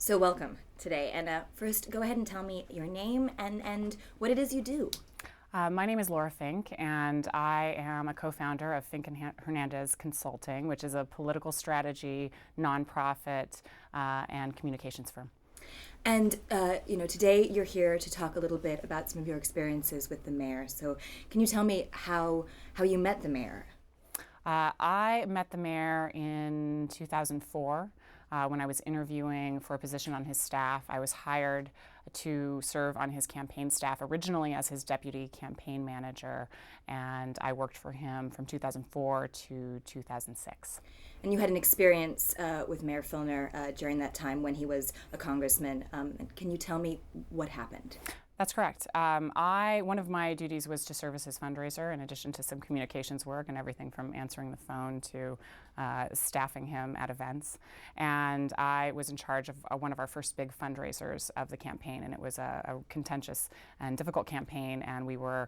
So welcome today. And first, go ahead and tell me your name and what it is you do. My name is Laura Fink, and I am a co-founder of Fink and Hernandez Consulting, which is a political strategy, nonprofit, and communications firm. And today you're here to talk a little bit about some of your experiences with the mayor. So can you tell me how you met the mayor? I met the mayor in 2004 when I was interviewing for a position on his staff. I was hired to serve on his campaign staff, originally as his deputy campaign manager, and I worked for him from 2004 to 2006. And you had an experience with Mayor Filner during that time when he was a congressman. Can you tell me what happened? That's correct. One of my duties was to serve as his fundraiser, in addition to some communications work and everything from answering the phone to staffing him at events. And I was in charge of one of our first big fundraisers of the campaign, and it was a contentious and difficult campaign, and we were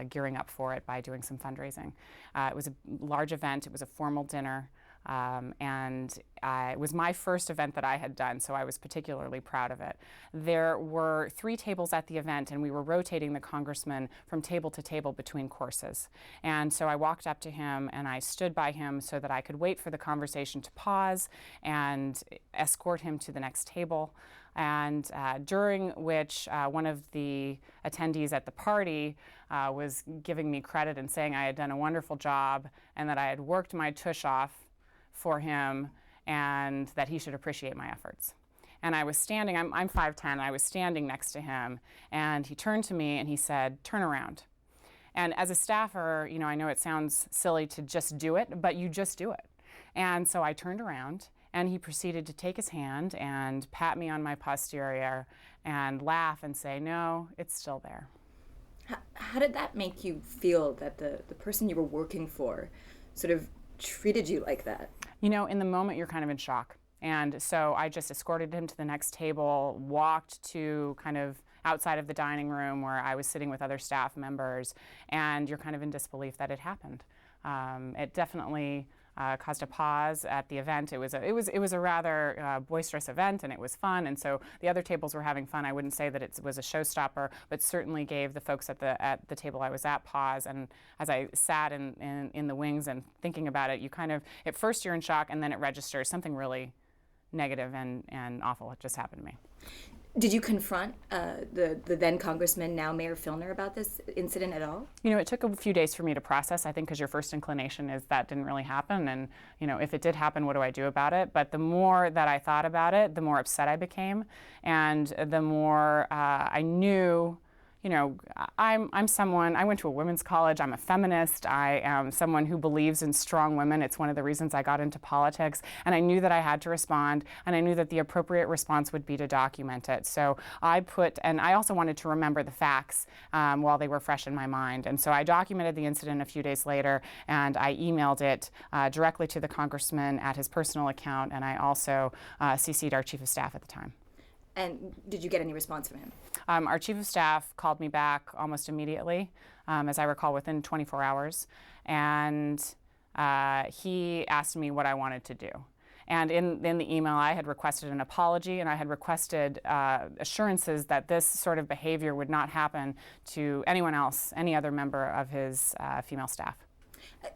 gearing up for it by doing some fundraising. It was a large event. It was a formal dinner. And it was my first event that I had done, so I was particularly proud of it. There were 3 tables at the event, and we were rotating the congressman from table to table between courses. And so I walked up to him, and I stood by him so that I could wait for the conversation to pause and escort him to the next table. And during which one of the attendees at the party was giving me credit and saying I had done a wonderful job and that I had worked my tush off for him and that he should appreciate my efforts. And I was standing, I'm 5'10", and I was standing next to him, and he turned to me and he said, "Turn around." And as a staffer, I know it sounds silly to just do it, but you just do it. And so I turned around, and he proceeded to take his hand and pat me on my posterior and laugh and say, "No, it's still there." How did that make you feel that the person you were working for sort of treated you like that? In the moment, you're kind of in shock. And so I just escorted him to the next table, walked to kind of outside of the dining room where I was sitting with other staff members, and you're kind of in disbelief that it happened. It definitely caused a pause at the event. It was a rather boisterous event, and it was fun. And so the other tables were having fun. I wouldn't say that it was a showstopper, but certainly gave the folks at the table I was at pause. And as I sat in the wings and thinking about it, you kind of at first you're in shock, and then it registers something really negative and awful had just happened to me. Did you confront the then Congressman, now Mayor Filner, about this incident at all? It took a few days for me to process, I think, because your first inclination is that didn't really happen. And, if it did happen, what do I do about it? But the more that I thought about it, the more upset I became. And the more I knew, I'm someone, I went to a women's college, I'm a feminist, I am someone who believes in strong women. It's one of the reasons I got into politics, and I knew that I had to respond, and I knew that the appropriate response would be to document it. So and I also wanted to remember the facts while they were fresh in my mind. And so I documented the incident a few days later, and I emailed it directly to the congressman at his personal account, and I also CC'd our chief of staff at the time. And did you get any response from him? Our chief of staff called me back almost immediately, as I recall, within 24 hours. And he asked me what I wanted to do. And in the email, I had requested an apology, and I had requested assurances that this sort of behavior would not happen to anyone else, any other member of his female staff.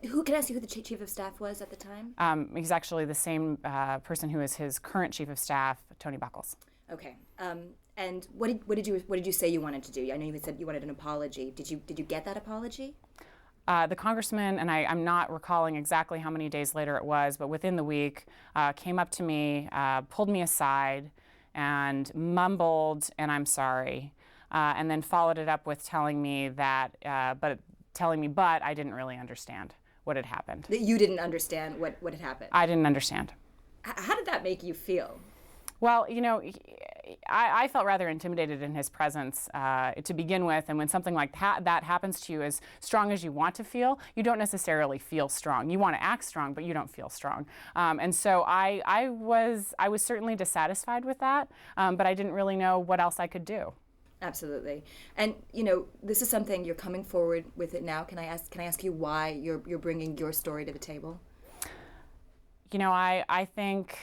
Can I ask you who the chief of staff was at the time? He's actually the same person who is his current chief of staff, Tony Buckles. Okay. And what did you say you wanted to do? I know you said you wanted an apology. Did you get that apology? The congressman, and I'm not recalling exactly how many days later it was, but within the week, came up to me, pulled me aside, and mumbled, "And I'm sorry," and then followed it up with telling me that, but I didn't really understand what had happened. That you didn't understand what had happened? I didn't understand. How did that make you feel? Well, I felt rather intimidated in his presence to begin with, and when something like that happens to you, as strong as you want to feel, you don't necessarily feel strong. You want to act strong, but you don't feel strong. And so I was certainly dissatisfied with that, but I didn't really know what else I could do. Absolutely. And this is something you're coming forward with it now. Can I ask you why you're bringing your story to the table? I think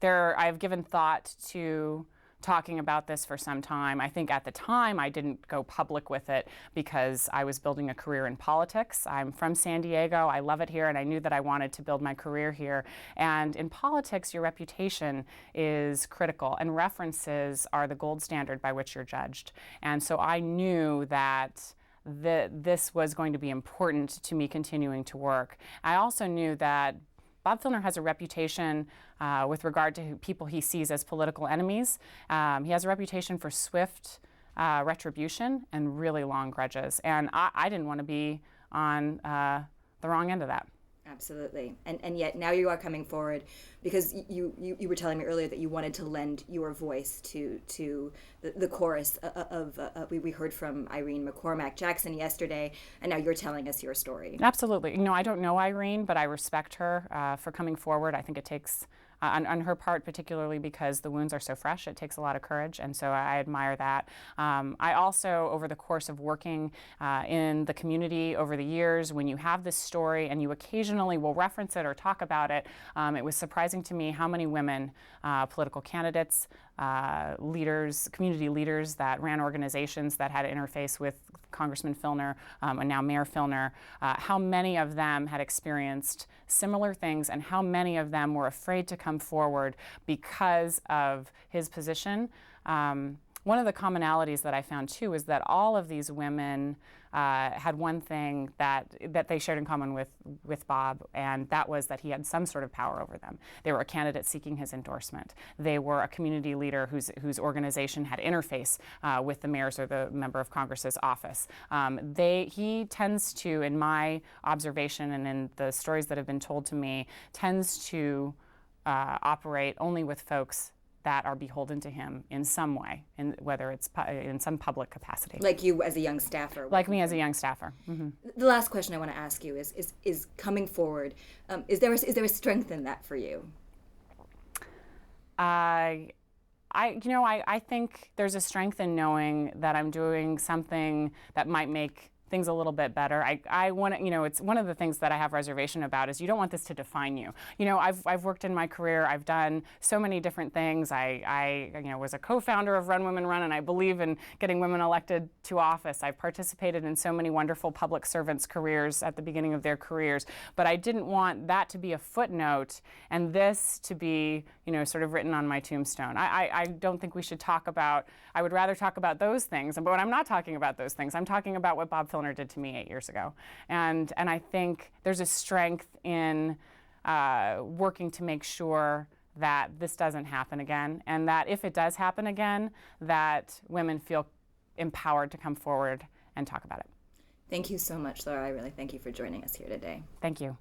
I've given thought to talking about this for some time. I think at the time I didn't go public with it because I was building a career in politics. I'm from San Diego. I love it here, and I knew that I wanted to build my career here. And in politics, your reputation is critical, and references are the gold standard by which you're judged. And so I knew that this was going to be important to me continuing to work. I also knew that Bob Filner has a reputation with regard to people he sees as political enemies. He has a reputation for swift retribution and really long grudges. And I didn't want to be on the wrong end of that. Absolutely. And yet now you are coming forward because you were telling me earlier that you wanted to lend your voice to the chorus of we heard from Irene McCormack Jackson yesterday, and now you're telling us your story. Absolutely. I don't know Irene, but I respect her for coming forward. I think it takes, on her part particularly because the wounds are so fresh, it takes a lot of courage, and so I admire that. I also, over the course of working in the community over the years, when you have this story and you occasionally will reference it or talk about it, it was surprising to me how many women, political candidates, leaders, community leaders that ran organizations that had interface with Congressman Filner and now Mayor Filner, how many of them had experienced similar things and how many of them were afraid to come forward because of his position. One of the commonalities that I found too is that all of these women had one thing that they shared in common with Bob, and that was that he had some sort of power over them. They were a candidate seeking his endorsement. They were a community leader whose organization had interface with the mayor's or the member of Congress's office. He tends to, in my observation and in the stories that have been told to me, tends to operate only with folks that are beholden to him in some way, whether it's in some public capacity. Like you as a young staffer. Like me as a young staffer. Mm-hmm. The last question I want to ask you is coming forward. Is there a strength in that for you? I think there's a strength in knowing that I'm doing something that might make things a little bit better. I want to, it's one of the things that I have reservation about is you don't want this to define you. I've worked in my career. I've done so many different things. I was a co-founder of Run Women Run, and I believe in getting women elected to office. I've participated in so many wonderful public servants' careers at the beginning of their careers, but I didn't want that to be a footnote and this to be, sort of written on my tombstone. I don't think we should talk about, I would rather talk about those things, but I'm not talking about those things. I'm talking about what Bob Filner did to me 8 years ago. And I think there's a strength in working to make sure that this doesn't happen again, and that if it does happen again, that women feel empowered to come forward and talk about it. Thank you so much, Laura. I really thank you for joining us here today. Thank you.